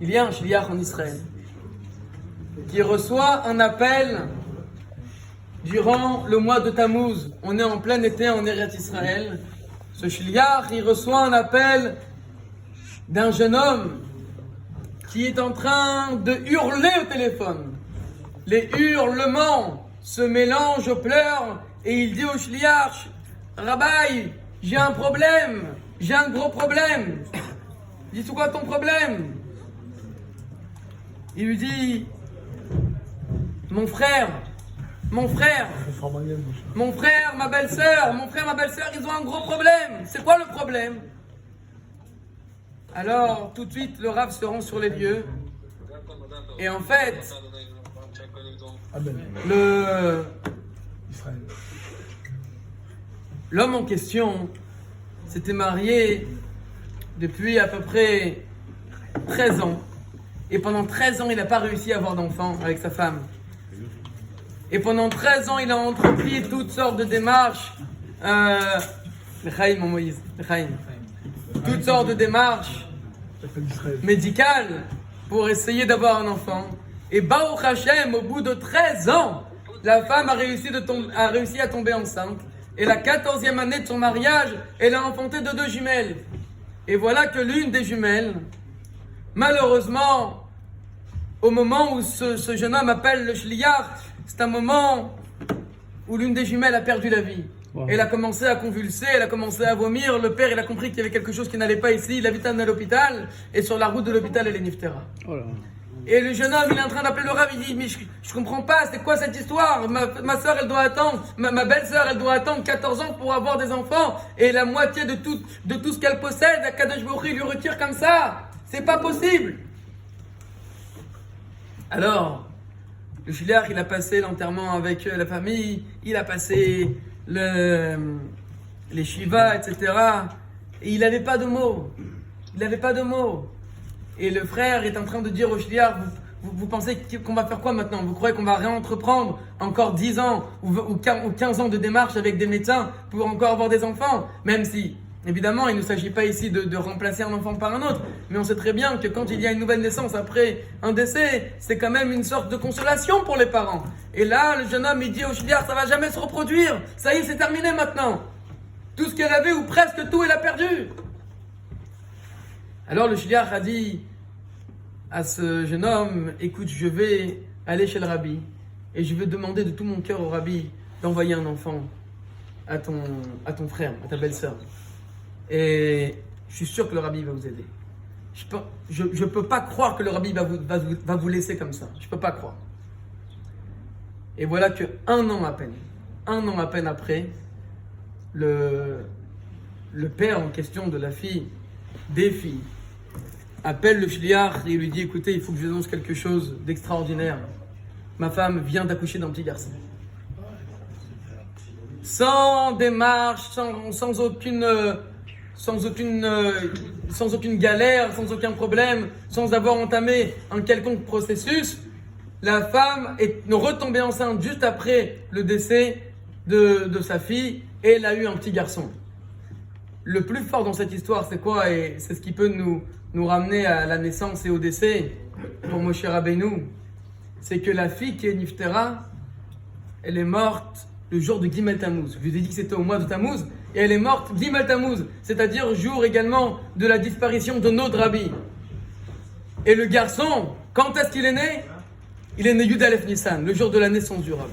Il y a un shliach en Israël qui reçoit un appel durant le mois de Tammuz. On est en plein été en Eretz Israël. Ce shliach, il reçoit un appel d'un jeune homme qui est en train de hurler au téléphone. Les hurlements se mélangent aux pleurs et il dit au shliach: Rabbi, j'ai un problème, j'ai un gros problème. Il dit: c'est quoi ton problème? Il lui dit: mon frère, ma belle-sœur, ils ont un gros problème. C'est quoi le problème? Alors, tout de suite, le Rav se rend sur les lieux. Et en fait, l'homme en question s'était marié depuis à peu près 13 ans. Et pendant 13 ans, il n'a pas réussi à avoir d'enfant avec sa femme. Et pendant 13 ans, il a entrepris toutes sortes de démarches. L'Echaïm, mon Moïse. L'Echaïm. Toutes sortes de démarches médicales pour essayer d'avoir un enfant. Et Baruch Hashem, au bout de 13 ans, la femme a réussi à tomber enceinte. Et la 14e année de son mariage, elle a enfanté de 2 jumelles. Et voilà que l'une des jumelles, malheureusement, au moment où ce jeune homme appelle le shliach, c'est un moment où l'une des jumelles a perdu la vie. Wow. Elle a commencé à convulser, elle a commencé à vomir. Le père, il a compris qu'il y avait quelque chose qui n'allait pas ici. Il habite à l'hôpital et sur la route de l'hôpital, elle est niftera. Oh là. Et le jeune homme, il est en train d'appeler le Rav. Il dit: mais je comprends pas, c'est quoi cette histoire? Ma soeur, elle doit attendre, ma belle-sœur, elle doit attendre 14 ans pour avoir des enfants. Et la moitié de tout ce qu'elle possède, Akadosh Baruch Hu lui retire comme ça. C'est pas possible. Alors, le shliach, il a passé l'enterrement avec la famille, il a passé les shivas, etc. Et il n'avait pas de mots. Et le frère est en train de dire au shliach: vous pensez qu'on va faire quoi maintenant? Vous croyez qu'on va réentreprendre encore 10 ans ou 15 ans de démarche avec des médecins pour encore avoir des enfants? Même si, évidemment, il ne s'agit pas ici de remplacer un enfant par un autre, mais on sait très bien que quand il y a une nouvelle naissance après un décès, c'est quand même une sorte de consolation pour les parents. Et là, le jeune homme, il dit au shliach: ça va jamais se reproduire, ça y est, c'est terminé maintenant. Tout ce qu'elle avait, ou presque tout, elle a perdu. Alors le shliach a dit à ce jeune homme: écoute, je vais aller chez le rabbi et je vais demander de tout mon cœur au rabbi d'envoyer un enfant à ton frère, à ta belle-sœur. Et je suis sûr que le rabbi va vous aider. Je peux pas croire que le rabbi va vous laisser comme ça. Je peux pas croire. Et voilà que un an à peine après, le père en question de la fille, des filles, appelle le shliach et lui dit: écoutez, il faut que je vous annonce quelque chose d'extraordinaire. Ma femme vient d'accoucher d'un petit garçon. Sans démarche, sans aucune galère, sans aucun problème, sans avoir entamé un quelconque processus, la femme est retombée enceinte juste après le décès de sa fille et elle a eu un petit garçon. Le plus fort dans cette histoire, c'est quoi? Et c'est ce qui peut nous ramener à la naissance et au décès pour Moshe Rabbeinu. C'est que la fille qui est Niftera, elle est morte le jour de Gimel Tammuz. Je vous ai dit que c'était au mois de Tammuz, et elle est morte Gimel Tammuz, c'est-à-dire jour également de la disparition de notre Rabbi. Et le garçon, quand est-ce qu'il est né? Il est né Yud Aleph Nissan, le jour de la naissance du Rabbi.